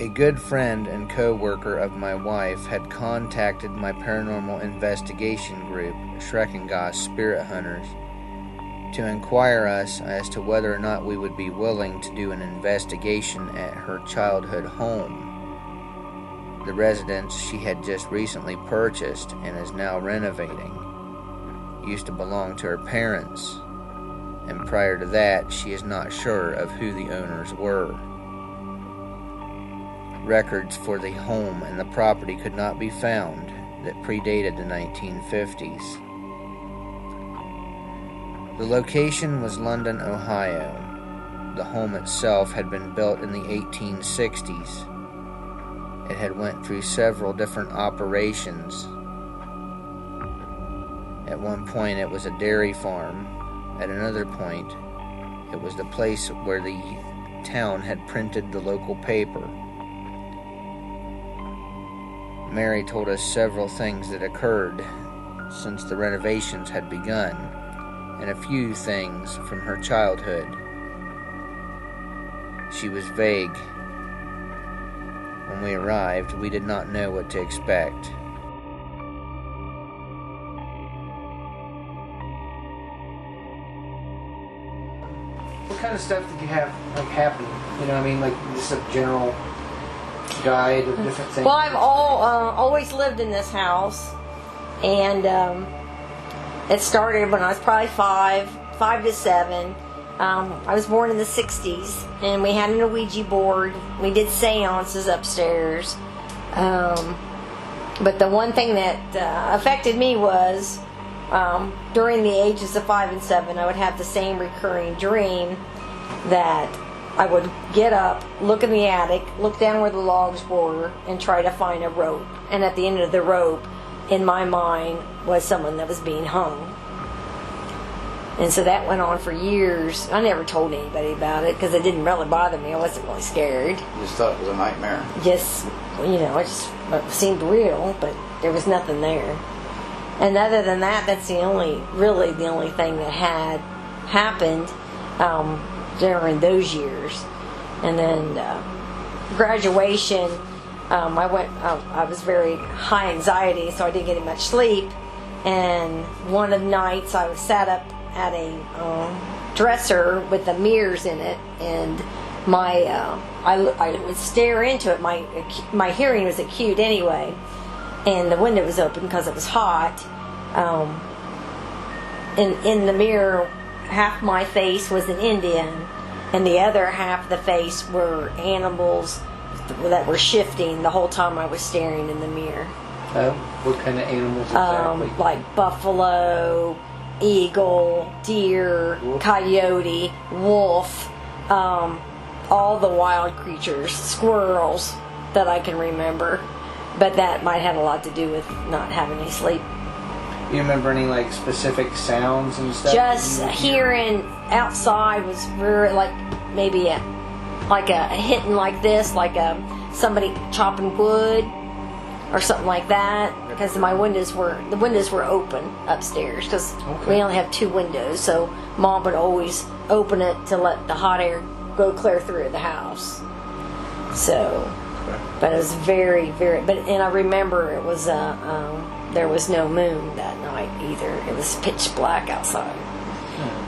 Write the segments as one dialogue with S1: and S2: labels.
S1: A good friend and co-worker of my wife had contacted my paranormal investigation group, Schreckengoss Spirit Hunters, to inquire us as to whether or not we would be willing to do an investigation at her childhood home. The residence she had just recently purchased and is now renovating used to belong to her parents, and prior to that, she is not sure of who the owners were. Records for the home and the property could not be found that predated the 1950s. The location was London, Ohio. The home itself had been built in the 1860s. It had went through several different operations. At one point it was a dairy farm. At another point it was the place where the town had printed the local paper. Mary told us several things that occurred since the renovations had begun, and a few things from her childhood. She was vague. When we arrived, we did not know what to expect.
S2: What kind of stuff did you have happen? You know what I mean? Like just a general guide of different things?
S3: Well, I've always lived in this house, and it started when I was probably 5 to 7. I was born in the 60s, and we had an Ouija board. We did seances upstairs. But the one thing that affected me was during the ages of 5 and 7, I would have the same recurring dream that I would get up, look in the attic, look down where the logs were, and try to find a rope. And at the end of the rope, in my mind, was someone that was being hung. And so that went on for years. I never told anybody about it because it didn't really bother me. I wasn't really scared.
S4: You just thought it was a nightmare?
S3: Just, it seemed real, but there was nothing there. And other than that, that's really the only thing that had happened during those years. And then graduation, I was very high anxiety, so I didn't get much sleep. And one of the nights I was sat up at a dresser with the mirrors in it, and I would stare into it. My hearing was acute anyway, and the window was open because it was hot. In the mirror, half my face was an Indian, and the other half of the face were animals that were shifting the whole time I was staring in the mirror.
S2: What kind of animals exactly?
S3: Like buffalo, eagle, deer, coyote, wolf, all the wild creatures, squirrels that I can remember. But that might have a lot to do with not having any sleep.
S2: You remember any like specific sounds and stuff?
S3: Just hearing outside was very like maybe a hitting like this, like somebody chopping wood or something like that. Because the windows were open upstairs because we only have 2 windows, so Mom would always open it to let the hot air go clear through the house. So, but it was very, very. And I remember it was there was no moon that night either. It was pitch black outside.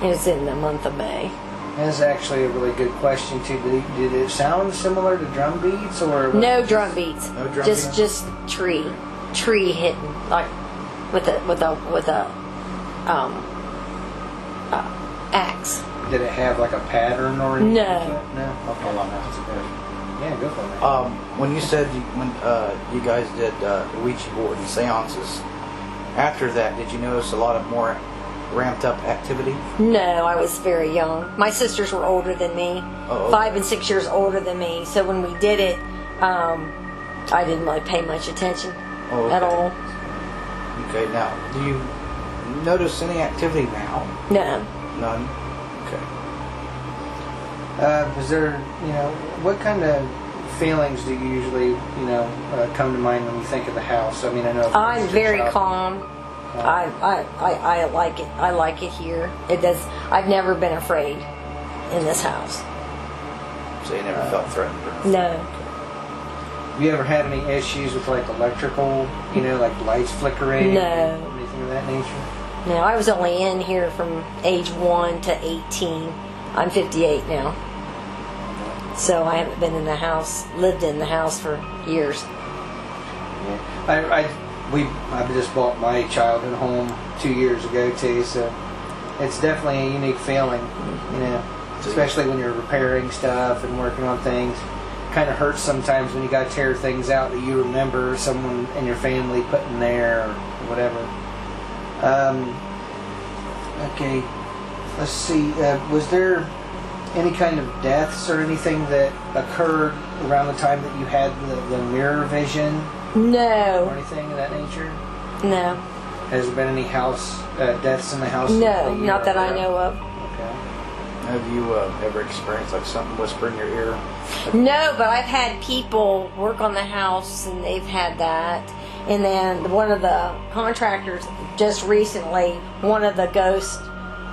S3: It was in the month of May.
S2: That's actually a really good question too. Did it sound similar to drum beats or?
S3: No drum beats.
S4: No drum
S3: just
S4: beats?
S3: Just tree hitting like with a axe.
S2: Did it have like a pattern or anything?
S3: No.
S2: No. Okay. That's good. Yeah, go for it.
S4: When you said you guys did Ouija board and seances, after that, did you notice a lot of more ramped up activity?
S3: No, I was very young. My sisters were older than me, 5 and 6 years older than me. So when we did it, I didn't really pay much attention at all.
S4: Okay, now, do you notice any activity now?
S3: No.
S4: None? Okay.
S2: Is there, what kind of feelings do you usually, come to mind when you think of the house? I mean, I know
S3: I'm very calm. I like it. I like it here. It does. I've never been afraid in this house.
S4: So you never felt threatened?
S3: No.
S2: Have you ever had any issues with like electrical, like lights flickering?
S3: No.
S2: Or anything of that nature?
S3: No, I was only in here from age 1 to 18. I'm 58 now. So I haven't been in the house, lived in the house for years.
S2: Yeah. I just bought my childhood home 2 years ago too, so it's definitely a unique feeling, especially when you're repairing stuff and working on things. Kind of hurts sometimes when you got to tear things out that you remember someone in your family putting there or whatever. Okay, let's see. Was there any kind of deaths or anything that occurred around the time that you had the mirror vision?
S3: No.
S2: Or anything of that nature?
S3: No.
S2: Has there been any house deaths in the house?
S3: No, not that I know of.
S2: Okay.
S4: Have you ever experienced like something whisper in your ear?
S3: No, but I've had people work on the house and they've had that. And then one of the contractors just recently, one of the ghosts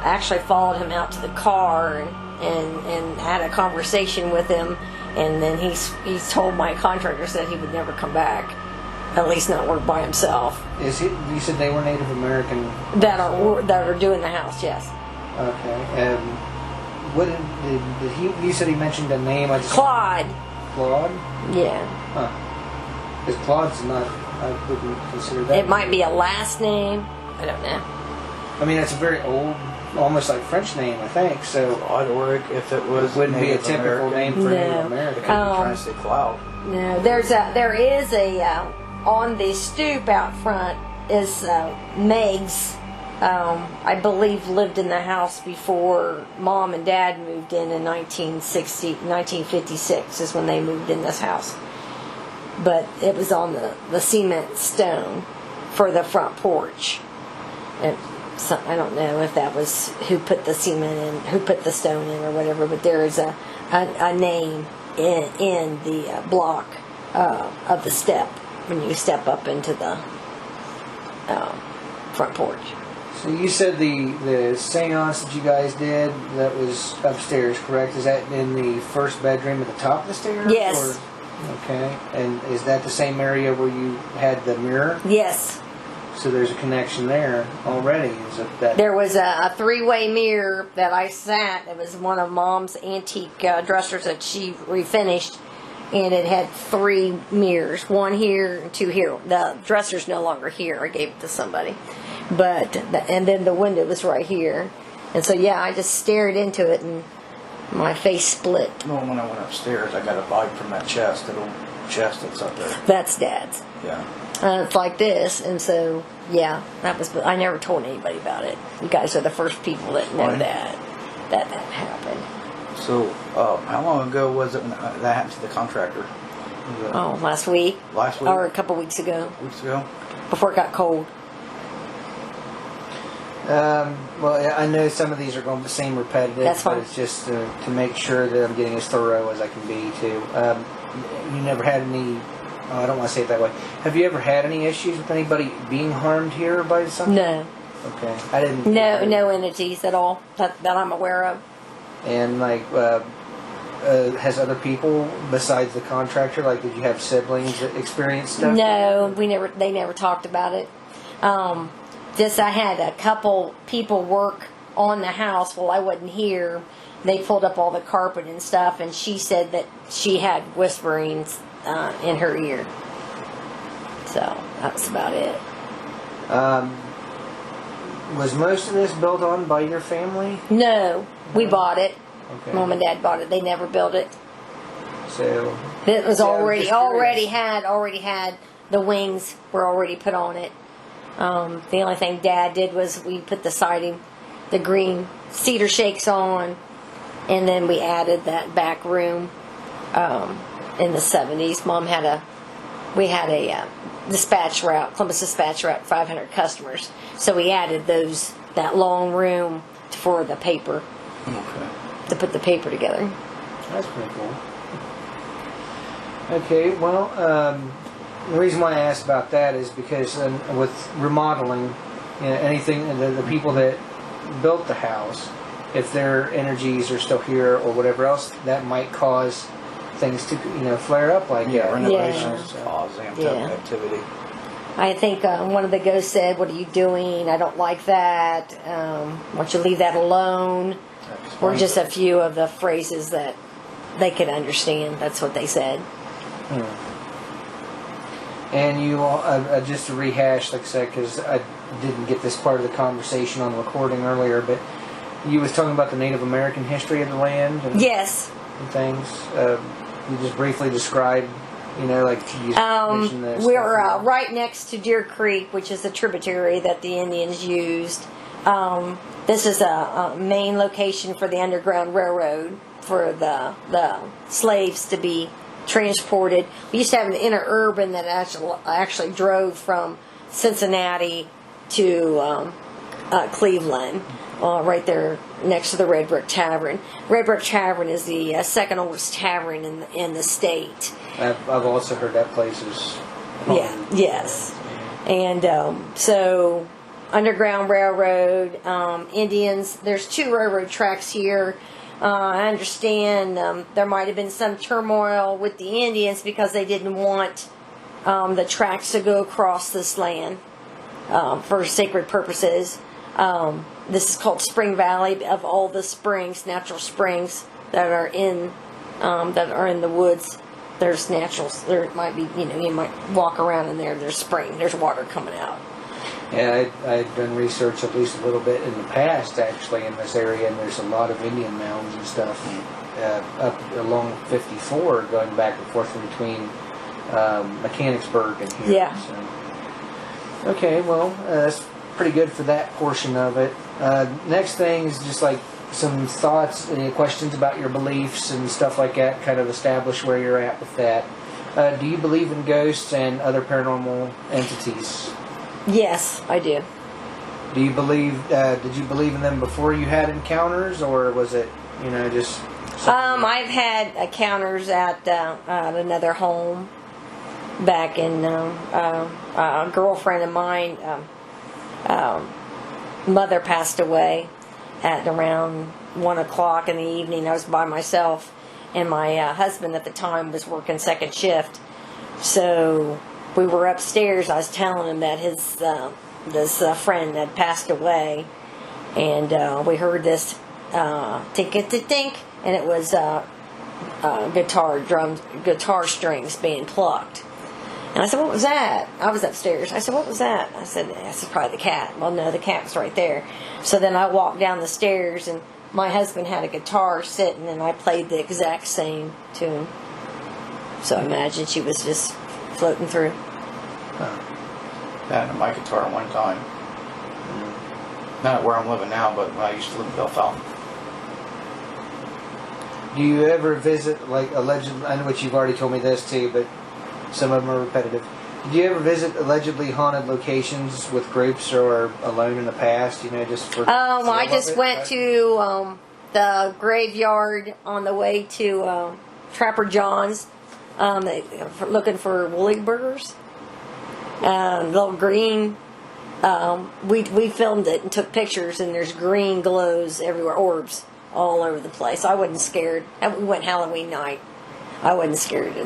S3: actually followed him out to the car and had a conversation with him. And then he's told my contractor that he would never come back, at least not work by himself.
S2: You said they were Native American
S3: that are doing the house, yes.
S2: Okay. What did he? You said he mentioned a name.
S3: Claude.
S2: Claude?
S3: Yeah.
S2: Huh. Because Claude's not. I wouldn't consider that.
S3: It might be a last name. I don't know.
S2: I mean, it's a very old, almost like French name, I think. So
S4: Claude, or if it was,
S2: it wouldn't be a
S4: Native
S2: typical
S4: American.
S2: name for Native American.
S4: It could be trying to say cloud.
S3: No, there is a on the stoop out front is Meg's. I believe lived in the house before Mom and Dad moved in 1956 is when they moved in this house. But it was on the cement stone for the front porch. And so, I don't know if that was who put the cement in, who put the stone in or whatever, but there is a name in the block of the step when you step up into the front porch.
S2: So you said the seance that you guys did, that was upstairs, correct? Is that in the first bedroom at the top of the stairs?
S3: Yes.
S2: Okay. And is that the same area where you had the mirror?
S3: Yes.
S2: So there's a connection there already. Is it that?
S3: There was a three-way mirror that I sat. It was one of Mom's antique dressers that she refinished, and it had 3 mirrors, 1 here and 2 here. The dresser's no longer here. I gave it to somebody. And then the window was right here. And so, yeah, I just stared into it, and my face split.
S4: Well, when I went upstairs, I got a vibe from that chest, that old chest that's up there.
S3: That's Dad's.
S4: Yeah.
S3: It's like this, and so, yeah, that was. I never told anybody about it. You guys are the first people that know
S4: Right.
S3: that happened.
S4: So, how long ago was it when that happened to the contractor? Was it
S3: Oh, last week.
S4: last week?
S3: Or a couple weeks ago,
S4: Weeks ago?
S3: before it got cold.
S2: Well, yeah, I know some of these are going to seem repetitive,
S3: That's fine.
S2: but it's just to make sure that I'm getting as thorough as I can be, too. You never had any... Oh, I don't want to say it that way. Have you ever had any issues with anybody being harmed here by something?
S3: No.
S2: Okay. I didn't...
S3: No entities at all that I'm aware of.
S2: And, like, has other people besides the contractor, like, did you have siblings that experienced stuff?
S3: No, they never talked about it. Just I had a couple people work on the house while I wasn't here. They pulled up all the carpet and stuff, and she said that she had whisperings in her ear. So that's about it.
S2: Was most of this built on by your family?
S3: No, we bought it.
S2: Okay.
S3: Mom and Dad bought it. They never built it.
S2: So...
S3: It was
S2: Yeah, I was just
S3: already
S2: curious.
S3: had the wings were already put on it. The only thing Dad did was we put the siding, the green cedar shakes on, and then we added that back room in the 70s. Mom had we had a dispatch route, Columbus dispatch route, 500 customers. So we added that long room for the paper,
S4: Okay.
S3: to put the paper together.
S2: That's pretty cool. Okay, well, the reason why I asked about that is because with remodeling, anything, the people that built the house, if their energies are still here or whatever else, that might cause things to flare up like
S4: Yeah,
S2: that.
S4: renovations
S2: So,
S4: cause amped
S3: Yeah.
S4: up activity.
S3: I think one of the ghosts said, "What are you doing? I don't like that. Why don't you leave that alone?" Were just a few of the phrases that they could understand. That's what they said.
S2: And you all, just to rehash, like I said, because I didn't get this part of the conversation on the recording earlier, but you was talking about the Native American history of the land and,
S3: Yes.
S2: and things. You just briefly described, like you mentioned this.
S3: We're right next to Deer Creek, which is a tributary that the Indians used. This is a main location for the Underground Railroad for the slaves to be transported. We used to have an interurban that actually drove from Cincinnati to Cleveland, right there next to the Red Brick Tavern. Red Brick Tavern is the second oldest tavern in the state.
S2: I've also heard that place is.
S3: Yes. And so, Underground Railroad, Indians, there's 2 railroad tracks here. I understand there might have been some turmoil with the Indians because they didn't want the tracks to go across this land for sacred purposes. This is called Spring Valley. Of all the springs, natural springs that are in the woods, there's naturals. There might be, you might walk around in there. There's spring. There's water coming out.
S2: Yeah, I've done research at least a little bit in the past, actually, in this area, and there's a lot of Indian mounds and stuff up along 54, going back and forth between Mechanicsburg and here.
S3: Yeah.
S2: So. Okay, well, that's pretty good for that portion of it. Next thing is just like some thoughts, any questions about your beliefs and stuff like that, kind of establish where you're at with that. Do you believe in ghosts and other paranormal entities?
S3: Yes, I do.
S2: Do you believe? Did you believe in them before you had encounters, or was it, just?
S3: I've had encounters at another home back in a girlfriend of mine. Mother passed away at around 1:00 in the evening. I was by myself, and my husband at the time was working second shift, so. We were upstairs. I was telling him that his this friend had passed away, and we heard this tink-a-tink, and it was guitar strings being plucked. And I said, "What was that?" I was upstairs. I said, "What was that?" I said, "That's probably the cat." Well, no, the cat was right there. So then I walked down the stairs, and my husband had a guitar sitting, and I played the exact same tune. So I imagine she was just floating through.
S4: That and my guitar one time. Not where I'm living now, but when I used to live in Bellfountain.
S2: Do you ever visit, like, allegedly, I know what you've already told me this too, but some of them are repetitive. Did you ever visit allegedly haunted locations with groups or alone in the past, just for...
S3: I just went to the graveyard on the way to Trapper John's, looking for woolly burgers. Little green. We filmed it and took pictures, and there's green glows everywhere, orbs all over the place. I wasn't scared. We went Halloween night. I wasn't scared over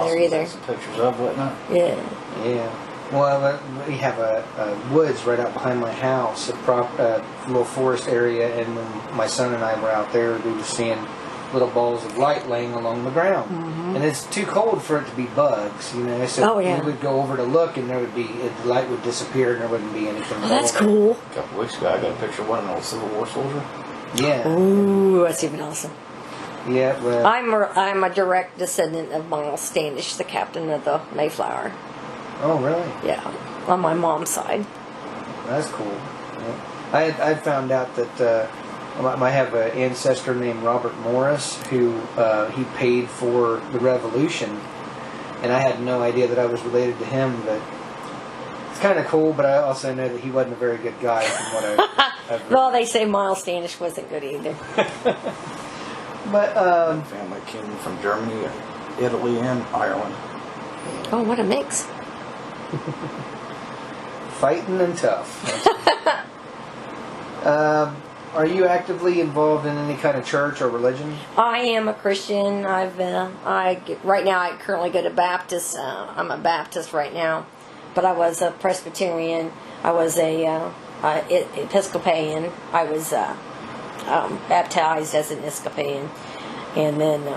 S3: there either.
S4: Some pictures of, wasn't it?
S2: Yeah. Well, we have a woods right out behind my house, a little forest area, and when my son and I were out there, we were seeing little balls of light laying along the ground. Mm-hmm. And it's too cold for it to be bugs, so we would go over to look, and the light would disappear, and there wouldn't be anything.
S3: Oh, that's cool.
S4: A couple weeks ago, I got a picture of an old Civil War soldier.
S2: Yeah.
S3: Ooh, that's even awesome.
S2: Yeah, well...
S3: I'm a direct descendant of Miles Standish, the captain of the Mayflower.
S2: Oh, really?
S3: Yeah, on my mom's side.
S2: That's cool. Yeah. I found out that I have an ancestor named Robert Morris who he paid for the Revolution, and I had no idea that I was related to him, but it's kind of cool, but I also know that he wasn't a very good guy from what I've read.
S3: Well, they say Miles Standish wasn't good either.
S2: But
S4: family came from Germany, Italy, and Ireland.
S3: Oh, what a mix.
S2: Fighting and tough. Are you actively involved in any kind of church or religion?
S3: I am a Christian. Right now I currently go to Baptist. I'm a Baptist right now, but I was a Presbyterian. I was a Episcopalian. I was baptized as an Episcopalian, and then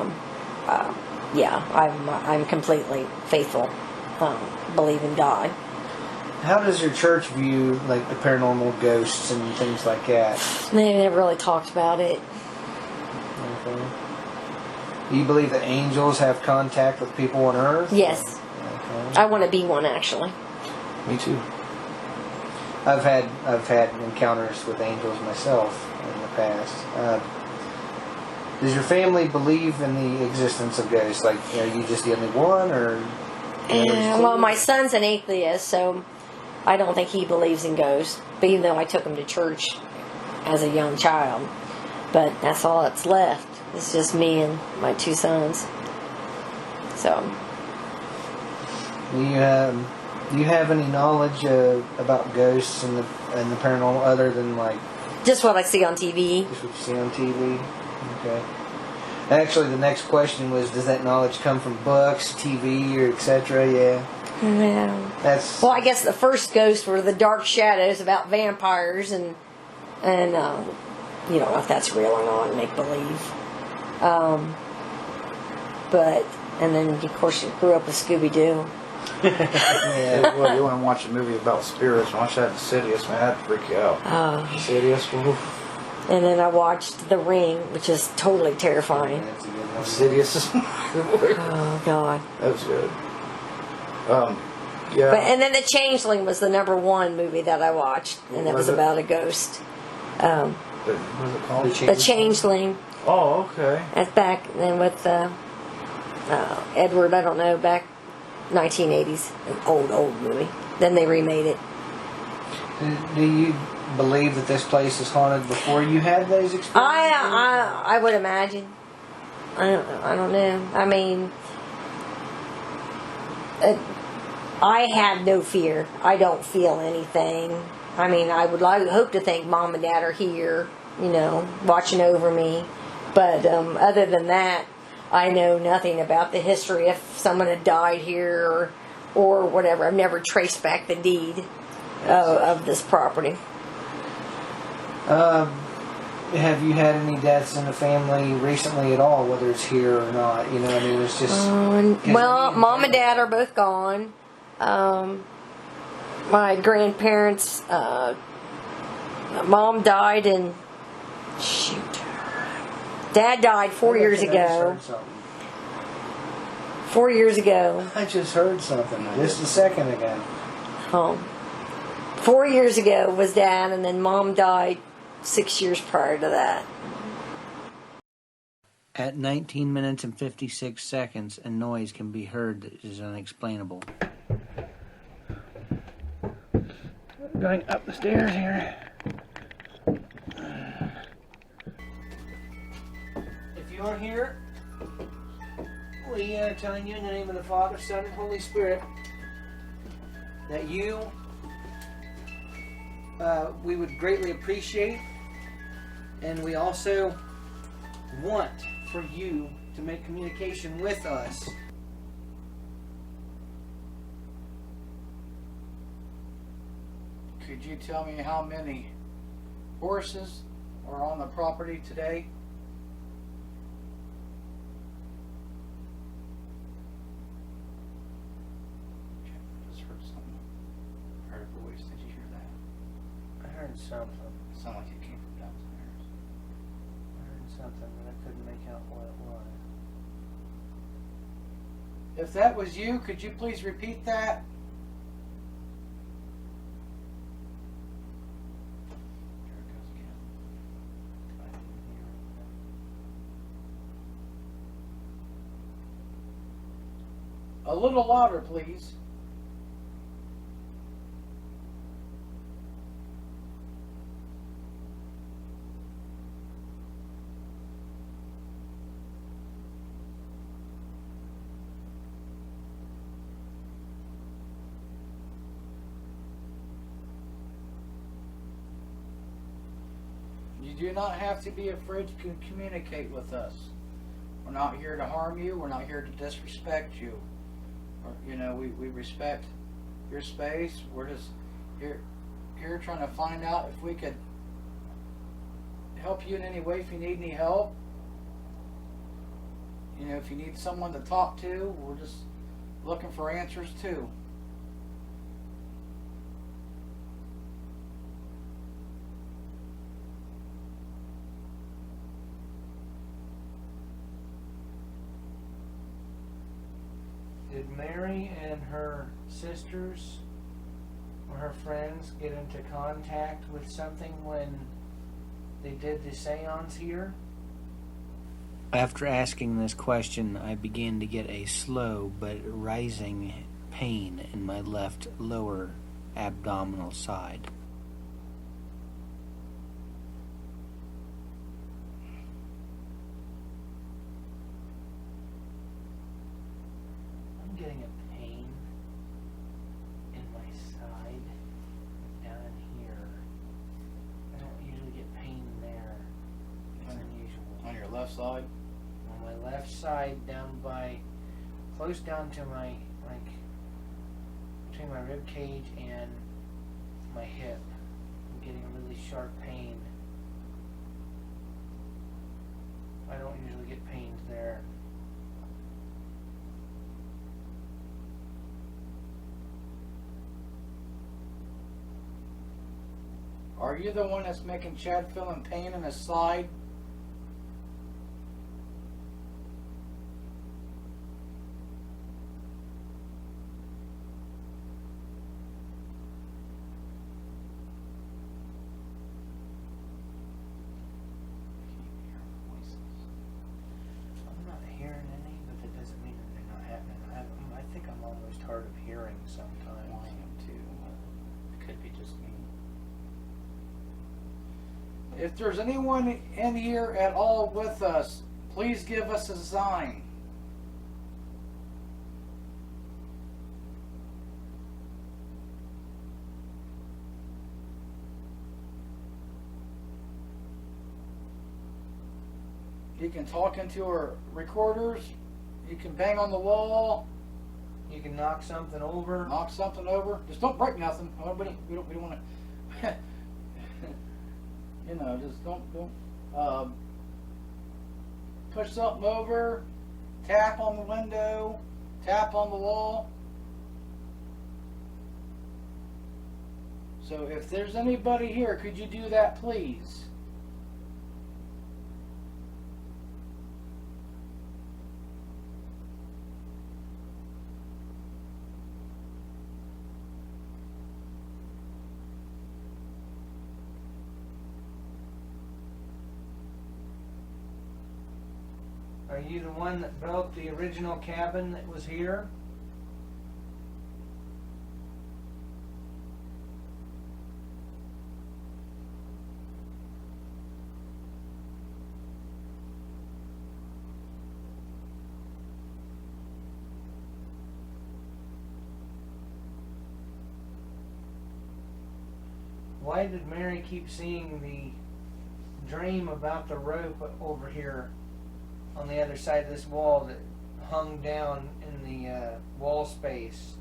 S3: I'm completely faithful. Believe in God.
S2: How does your church view like the paranormal, ghosts, and things like that?
S3: They never really talked about it.
S2: Okay. Do you believe that angels have contact with people on Earth?
S3: Yes.
S2: Okay.
S3: I want to be one, actually.
S4: Me too.
S2: I've had encounters with angels myself in the past. Does your family believe in the existence of ghosts? Like, are you just the only one, or?
S3: Well, my son's an atheist, so I don't think he believes in ghosts. But even though I took him to church as a young child, but that's all that's left. It's just me and my two sons. So.
S2: Do you have any knowledge about ghosts and the paranormal other than like?
S3: Just what I see on TV.
S2: Just what you see on TV. Okay. Actually, the next question was, does that knowledge come from books, TV, or etc.? Yeah.
S3: Yeah. Well, I guess the first ghosts were the Dark Shadows about vampires, and you don't know if that's real or not, make believe. And then of course you grew up with Scooby Doo.
S4: Yeah. Well, you want to watch a movie about spirits? Watch that Insidious, man. That'd freak you out.
S3: Oh.
S4: Insidious.
S3: And then I watched The Ring, which is totally terrifying.
S4: Insidious.
S3: Oh God.
S4: That was good. Yeah.
S3: And then The Changeling was the #1 movie that I watched, and it was about a ghost.
S4: What was it called?
S3: The Changeling.
S4: Oh, okay.
S3: That's back then with Edward. I don't know, back 1980s, an old movie. Then they remade it.
S2: Do you believe that this place is haunted before you had those experiences?
S3: I would imagine. I don't know. I mean, I have no fear. I don't feel anything. I mean, I would hope to think Mom and Dad are here, watching over me. But other than that, I know nothing about the history. If someone had died here or whatever, I've never traced back the deed of this property.
S2: Have you had any deaths in the family recently at all, whether it's here or not? It's just...
S3: well, Mom and Dad are both gone. My grandparents, Mom died in... Shoot. Dad died 4 years ago. 4 years ago.
S2: I just heard something just a second ago.
S3: 4 years ago was Dad, and then Mom died 6 years prior to that.
S1: At 19 minutes and 56 seconds, a noise can be heard that is unexplainable.
S2: Going up the stairs here. If you are here, we are telling you in the name of the Father, Son, and Holy Spirit that we would greatly appreciate, and we also want for you to make communication with us.
S4: Could you tell me how many horses are on the property today? I just heard something. I heard a voice. Did you hear that?
S2: I heard something.
S4: It sounded like it came from downstairs.
S2: I heard something, but I couldn't make out what it was.
S4: If that was you, could you please repeat that? There it goes again.
S2: I didn't hear anything.
S4: A little louder, please. You do not have to be afraid to communicate with us. We're not here to harm you. We're not here to disrespect you. We respect your space. We're just here trying to find out if we could help you in any way, if you need any help. If you need someone to talk to, we're just looking for answers too.
S2: Did Mary and her sisters or her friends get into contact with something when they did the seance here?
S5: After asking this question, I began to get a slow but rising pain in my left lower abdominal side.
S2: I'm getting a pain in my side down here. I don't usually get pain there. It's unusual.
S4: On your left side?
S2: On my left side, down by, close down to my, between my rib cage and my hip. I'm getting a really sharp pain. I don't usually get pains there.
S4: Are you the one that's making Chad feeling pain in his side?
S2: I'm not hearing any, but that doesn't mean that they're not happening. I think I'm almost hard of hearing sometimes.
S4: I am too. It could be just me. If there's anyone in here at all with us, please give us a sign. You can talk into our recorders. You can bang on the wall.
S2: You can knock something over.
S4: Knock something over. Just don't break nothing. We don't want to. Just don't push something over. Tap on the window. Tap on the wall. So if there's anybody here, could you do that, please?
S2: Are you the one that built the original cabin that was here? Why did Mary keep seeing the dream about the rope over here on the other side of this wall that hung down in the wall space?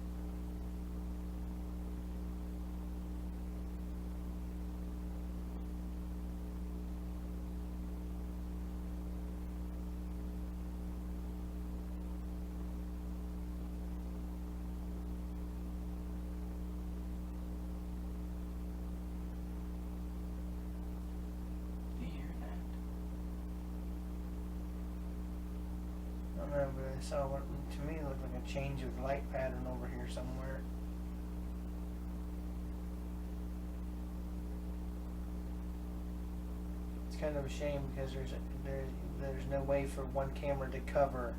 S2: I don't know, but I saw what to me looked like a change of light pattern over here somewhere. It's kind of a shame because there's no way for one camera to cover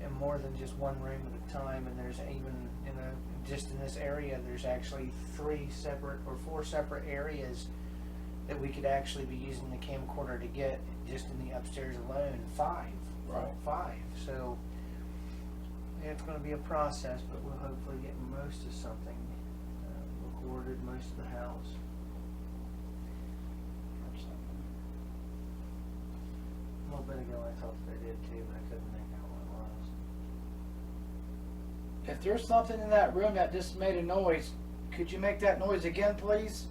S2: and more than just one room at a time. And there's even just in this area, there's actually 3 separate or 4 separate areas that we could actually be using the camcorder to get just in the upstairs alone. 5.
S4: Right.
S2: 5. So yeah, it's going to be a process, but we'll hopefully get most of something recorded, most of the house. know, I thought that I did too, but I couldn't make out what it was.
S4: If there's something in that room that just made a noise, could you make that noise again, please?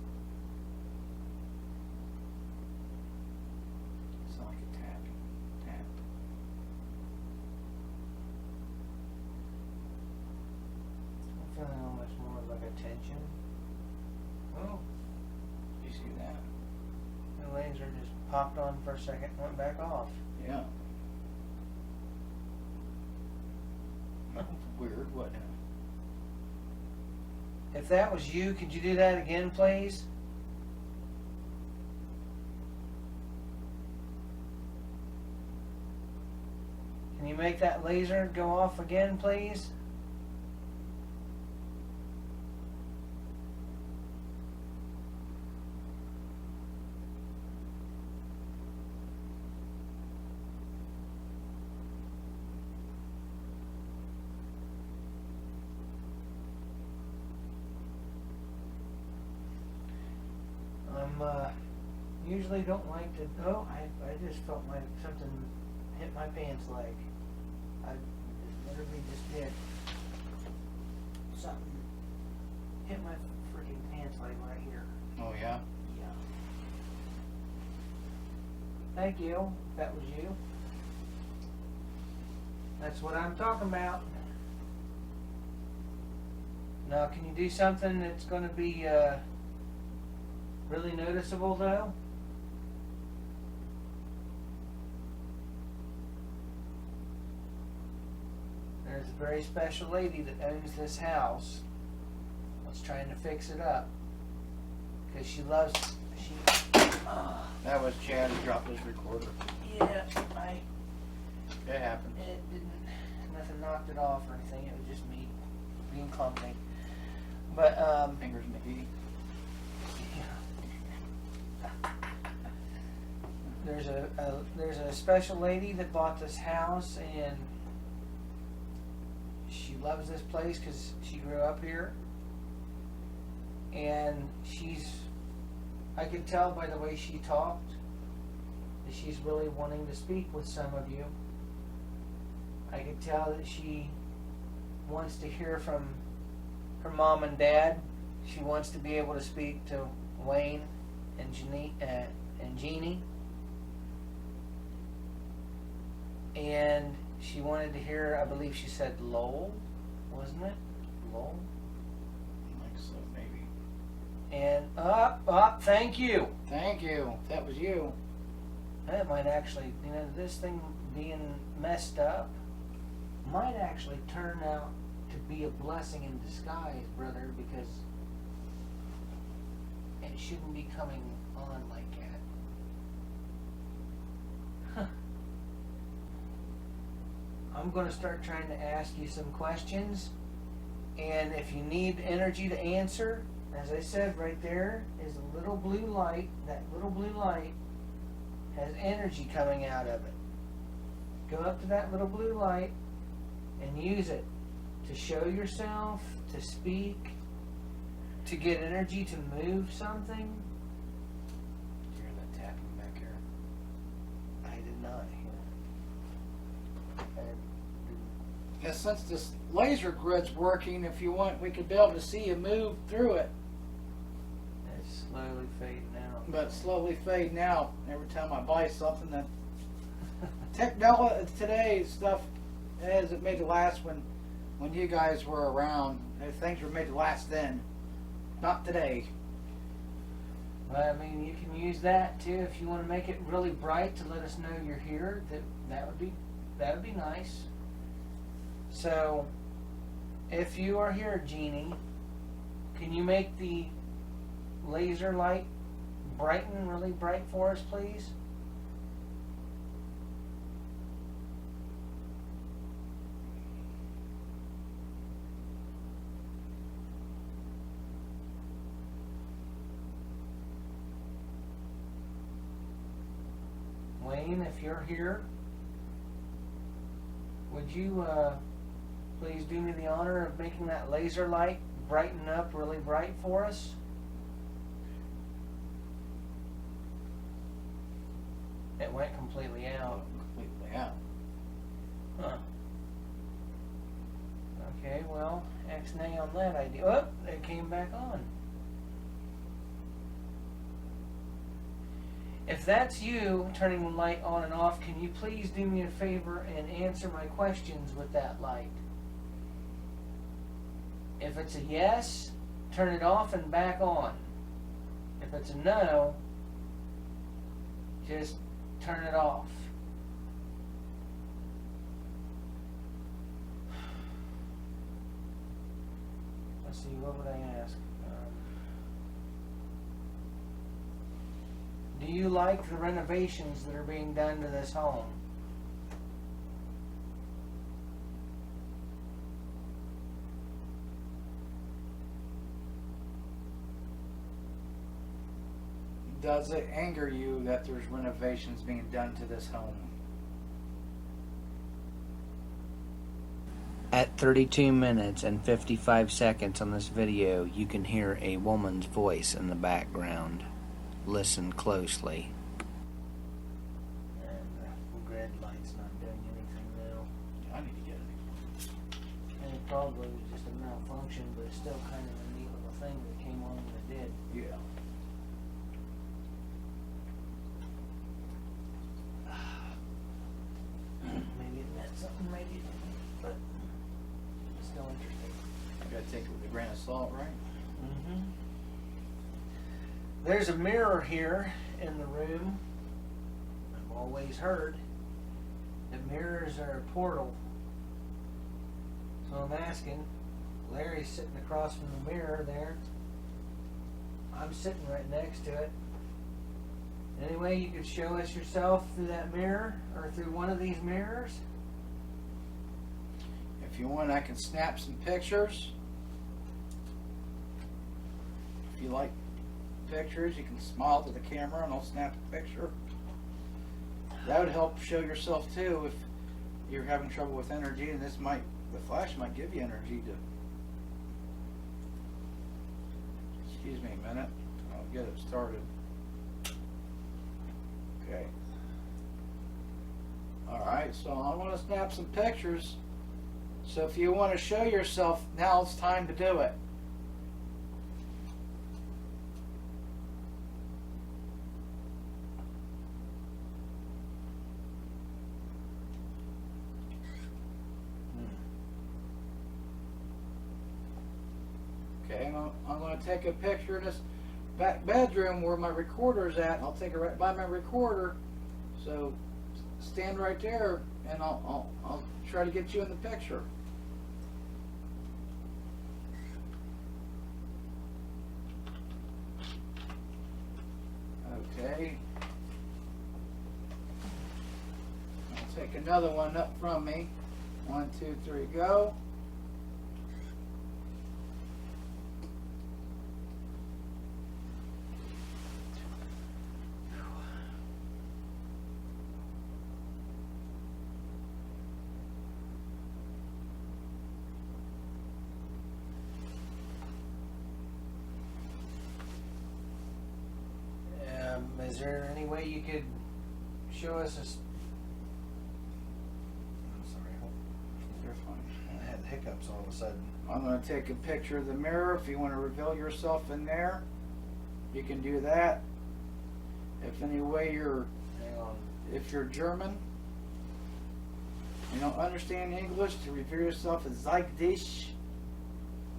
S4: It's like a tapping. Tap.
S2: I'm feeling almost more like a tension. Oh,
S4: You see that?
S2: the laser just popped on for a second and went back off.
S4: Yeah. That was weird, wasn't it?
S2: If that was you, could you do that again, please? Can you make that laser go off again, please? Usually don't like to. Oh, I just felt like something hit my pants leg. I literally just did. Something hit my freaking pants leg right here.
S4: Oh, yeah?
S2: Yeah. Thank you. If that was you. That's what I'm talking about. Now, can you do something that's going to be really noticeable, though? There's a very special lady that owns this house. That's trying to fix it up. Because she loves...
S4: That was Chad who dropped his recorder.
S2: Yeah,
S4: It happened.
S2: it didn't... Nothing knocked it off or anything. It was just me being clumsy. But,
S4: Fingers in the heat.
S2: There's a special lady that bought this house, and she loves this place because she grew up here, and I could tell by the way she talked that she's really wanting to speak with some of you. I could tell that she wants to hear from her mom and dad. She wants to be able to speak to Wayne and Jeannie. And she wanted to hear, I believe she said Lowell, wasn't it? Lowell?
S4: Like so, maybe.
S2: And thank you.
S4: Thank you. That was you.
S2: That might actually, this thing being messed up might actually turn out to be a blessing in disguise, brother, because it shouldn't be coming on like that. Huh. I'm going to start trying to ask you some questions, and if you need energy to answer, as I said, right there is a little blue light. That little blue light has energy coming out of it. Go up to that little blue light and use it to show yourself, to speak, to get energy to move something.
S4: Did you hear that tapping back here?
S2: I did not hear it.
S4: Yeah, since this laser grid's working, if you want, we could be able to see you move through it.
S2: It's slowly fading out.
S4: But slowly fading out every time I buy something. That technology today stuff as it made to last when you guys were around. Things were made to last then, not today.
S2: Well, I mean, you can use that too if you want to make it really bright to let us know you're here. That would be nice. So, if you are here, Jeannie, can you make the laser light brighten really bright for us, please? Wayne, if you're here, would you please do me the honor of making that laser light brighten up really bright for us? It went completely out.
S4: Completely Yeah.
S5: Huh. Okay, well, X-nay on that idea. Oh, it came back on. If that's you turning the light on and off, can you please do me a favor and answer my questions with that light? If it's a yes, turn it off and back on. If it's a no, just turn it off. Let's see, what would I ask? Do you like the renovations that are being done to this home?
S4: Does it anger you that there's renovations being done to this home?
S5: At 32 minutes and 55 seconds on this video, you can hear a woman's voice in the background. Listen closely. And the red light's not doing anything now.
S4: I need to get it.
S5: And it probably was just a malfunction, but it's still kind of a neat little thing that came on when it did.
S4: Yeah.
S5: Maybe it meant something, maybe it didn't, but it's still interesting.
S4: I gotta take it with a grain of salt, right?
S5: Mm-hmm. There's a mirror here in the room. I've always heard that mirrors are a portal. So I'm asking, Larry's sitting across from the mirror there. I'm sitting right next to it. Any way you could show us yourself through that mirror or through one of these mirrors?
S4: If you want, I can snap some pictures. If you like pictures, you can smile to the camera and I'll snap a picture. That would help show yourself too if you're having trouble with energy, and the flash might give you energy to. Excuse me a minute, I'll get it started. Okay. Alright, so I want to snap some pictures. So if you want to show yourself, now it's time to do it. Okay, and I'm going to take a picture of this back bedroom where my recorder is at. I'll take it right by my recorder. So stand right there, and I'll try to get you in the picture. Okay. I'll take another one up from me. 1, 2, 3, go.
S5: Is there any way you could show us I'm sorry,
S4: You're fine.
S5: I had hiccups all of a sudden.
S4: I'm going to take a picture of the mirror. If you want to reveal yourself in there, you can do that. If any way if you're German, you don't understand English, to reveal yourself as like this.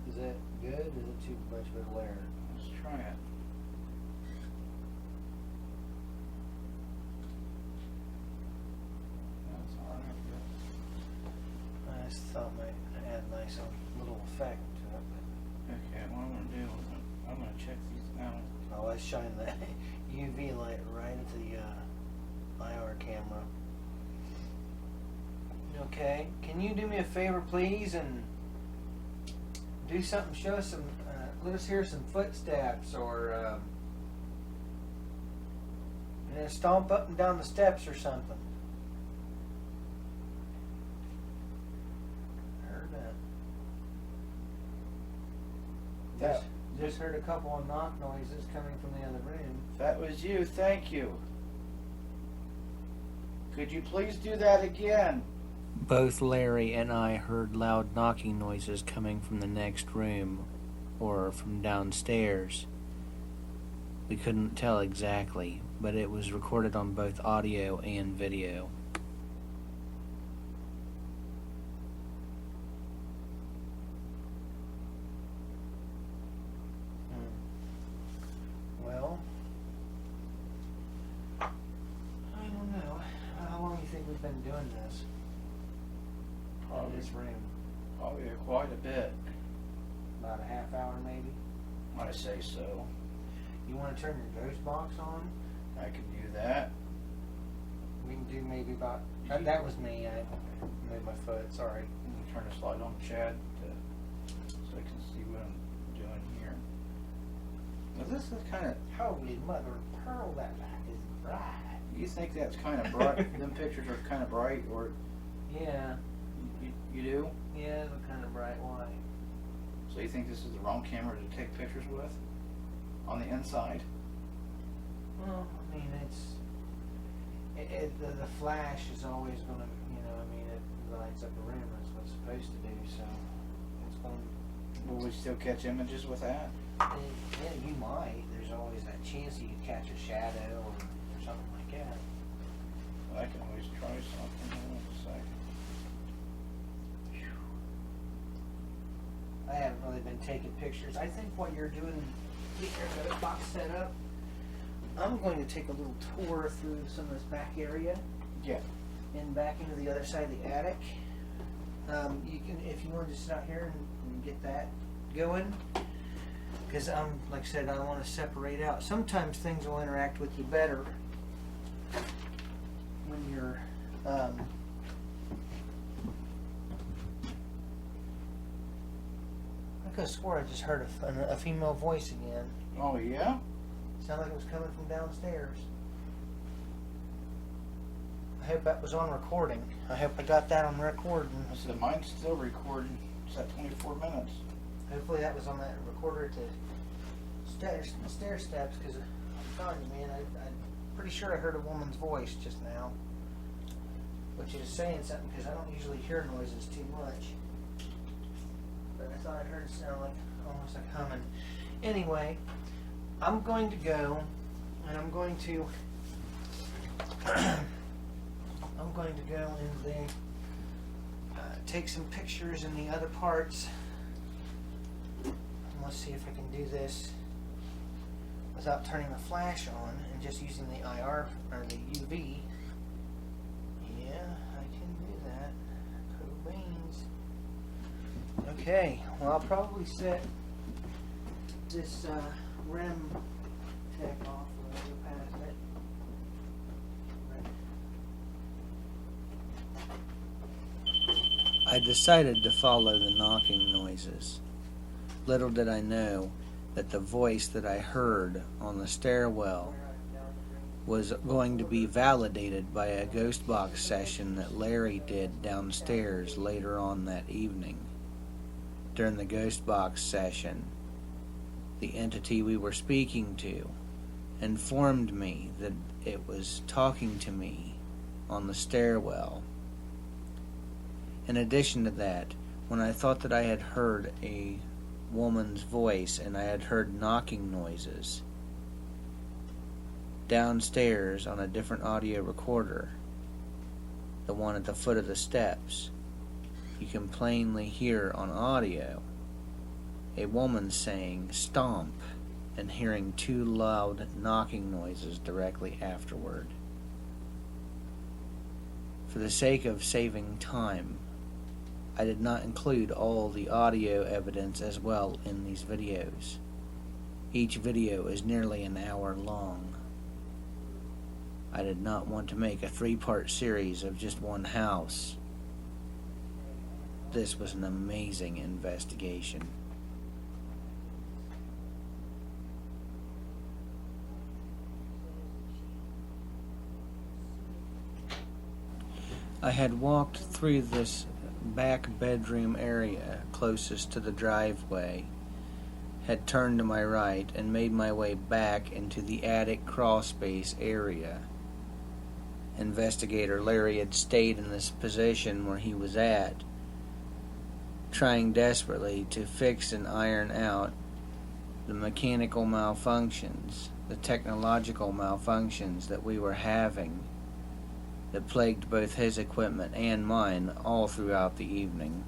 S5: Is that good? Is it too much of a glare?
S4: Let's try it. That's all right.
S5: I just thought might add a nice little effect to it.
S4: Okay, what I'm going to do is I'm going to check these out.
S5: Oh, let's shine the UV light right at the IR camera. Okay, can you do me a favor, please, and do something? Show us some. Let us hear some footsteps, or stomp up and down the steps, or something. Heard that. Just heard a couple of knock noises coming from the other room.
S4: If that was you, thank you. Could you please do that again?
S1: Both Larry and I heard loud knocking noises coming from the next room or from downstairs. We couldn't tell exactly, but it was recorded on both audio and video.
S5: Well, I don't know. How long do you think we've been doing this? In this room?
S4: Probably quite a bit.
S5: About a half hour maybe?
S4: I say so.
S5: You want to turn your ghost box on?
S4: I can do that.
S5: We can do maybe about... That was me. I moved my foot. Sorry.
S4: Let me turn this light on, Chad, so I can see what I'm doing here. Now this is kind of...
S5: Holy mother of pearl, that light is bright.
S4: You think that's kind of bright? Them pictures are kind of bright, or
S5: Yeah.
S4: you do?
S5: Yeah, they're kind of bright white.
S4: So you think this is the wrong camera to take pictures with? On the inside?
S5: Well, I mean, the flash is always going to, it lights up a room. That's what it's supposed to do. So it's going to.
S4: Will we still catch images with that?
S5: Yeah, you might. There's always that chance you could catch a shadow or something like that.
S4: I can always try something. Hold on a second.
S5: I haven't really been taking pictures. I think while you're doing the box set up, I'm going to take a little tour through some of this back area.
S4: Yeah.
S5: And back into the other side of the attic. You can, if you want to just sit out here and get that going. Because like I said, I want to separate out. Sometimes things will interact with you better when you're I could have swore I just heard a female voice again.
S4: Oh yeah?
S5: Sounded like it was coming from downstairs. I hope that was on recording. I hope I got that on recording.
S4: So mine's still recording. It's at 24 minutes.
S5: Hopefully that was on that recorder at the stair steps, because I'm telling you, man, I'm pretty sure I heard a woman's voice just now. Which is saying something, because I don't usually hear noises too much. But I thought I heard it sound like almost like humming. Anyway, I'm going to go, and I'm going to and then take some pictures in the other parts. And let's see if I can do this without turning the flash on and just using the IR or the UV. Yeah, I can do that. Cool beans. Okay, well, I'll probably set this REM tech off when I go past it.
S1: I decided to follow the knocking noises. Little did I know that the voice that I heard on the stairwell was going to be validated by a ghost box session that Larry did downstairs later on that evening. During the ghost box session, the entity we were speaking to informed me that it was talking to me on the stairwell. In addition to that, when I thought that I had heard a woman's voice and I had heard knocking noises downstairs on a different audio recorder, the one at the foot of the steps, you can plainly hear on audio a woman saying "stomp" and hearing two loud knocking noises directly afterward. For the sake of saving time, I did not include all the audio evidence as well in these videos. Each video is nearly an hour long. I did not want to make a 3-part series of just one house. This was an amazing investigation. I had walked through this back bedroom area closest to the driveway, had turned to my right, and made my way back into the attic crawlspace area. investigator Larry had stayed in this position where he was at, trying desperately to fix and iron out the mechanical malfunctions, the technological malfunctions that we were having that plagued both his equipment and mine all throughout the evening.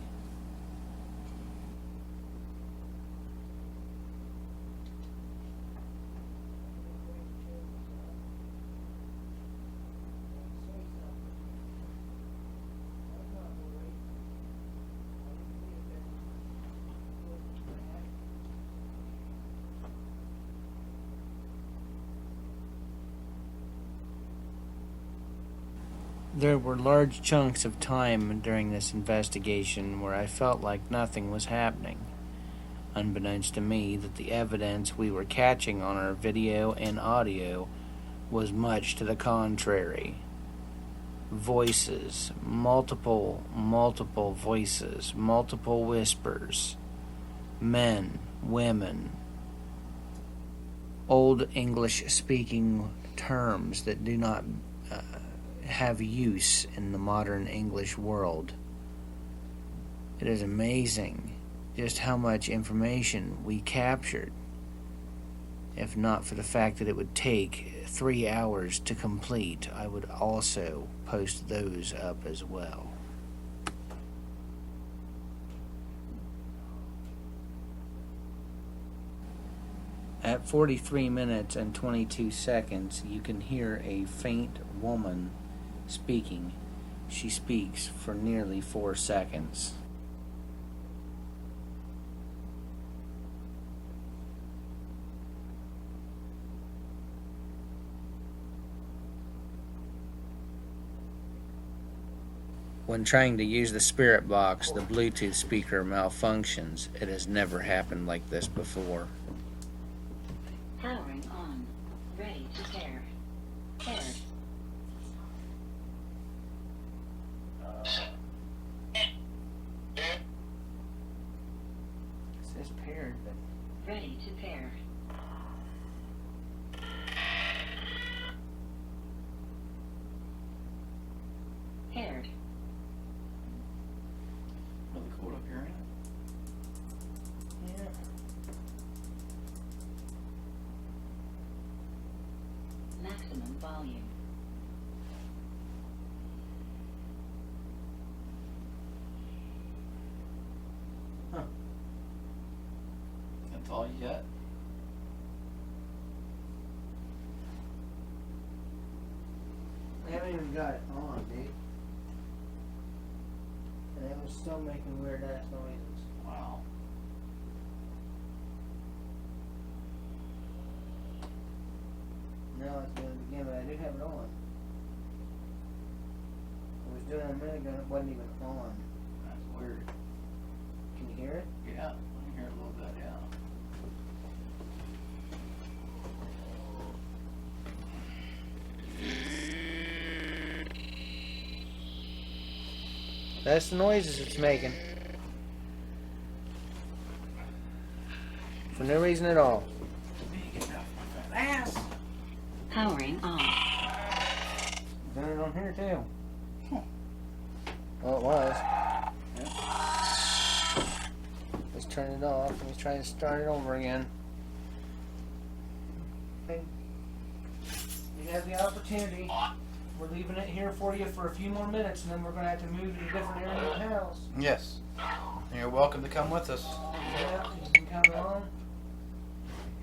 S1: There were large chunks of time during this investigation where I felt like nothing was happening, unbeknownst to me that the evidence we were catching on our video and audio was much to the contrary. Voices, multiple voices, multiple whispers, men, women, old English-speaking terms that do not have use in the modern English world. It is amazing just how much information we captured, if not for the fact that it would take 3 hours to complete. I would also post those up as well. At 43 minutes and 22 seconds, you can hear a faint woman speaking. She speaks for nearly 4 seconds. When trying to use the spirit box, the Bluetooth speaker malfunctions. It has never happened like this before.
S6: Powering on. Ready to pair. Paired.
S5: It says paired, but
S6: Ready to pair. Paired.
S4: Really cold up here, ain't it?
S5: yeah.
S6: Maximum volume.
S4: That's all you got?
S5: I haven't even got it on, dude. And it was still making weird ass noises.
S4: Wow.
S5: Now it's going to begin, but I do have it on. I was doing it a minute ago and it wasn't even on.
S4: That's weird.
S5: Can you hear it?
S4: Yeah, I can hear it a little bit, yeah.
S2: That's the noises it's making. For no reason at all.
S4: Ass!
S6: Powering on.
S5: Done it on here too.
S2: Well, it was. Let's turn it off. Let's try to start it over again.
S5: Okay. You have the opportunity. We're leaving it here for you for a few more minutes, and then we're going to have to move to a different area of the house.
S4: Yes. You're welcome to come with us.
S5: Yeah, you can come along.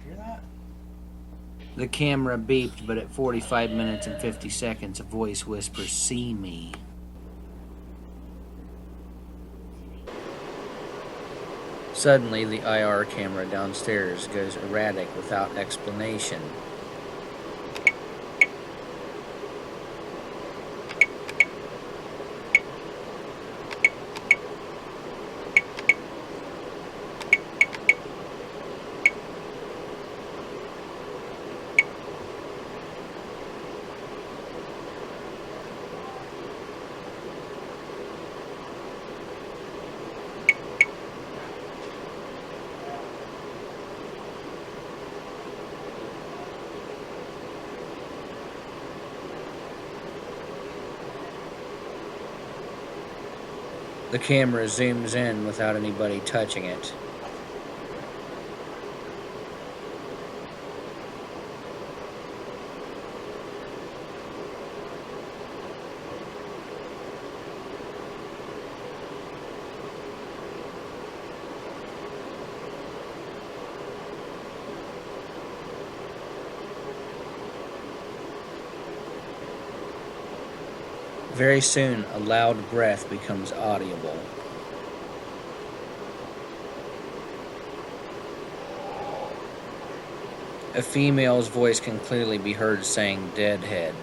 S4: Hear that?
S1: The camera beeped, but at 45 minutes and 50 seconds, a voice whispers, "See me." Suddenly, the IR camera downstairs goes erratic without explanation. The camera zooms in without anybody touching it. Very soon, a loud breath becomes audible. A female's voice can clearly be heard saying "deadhead."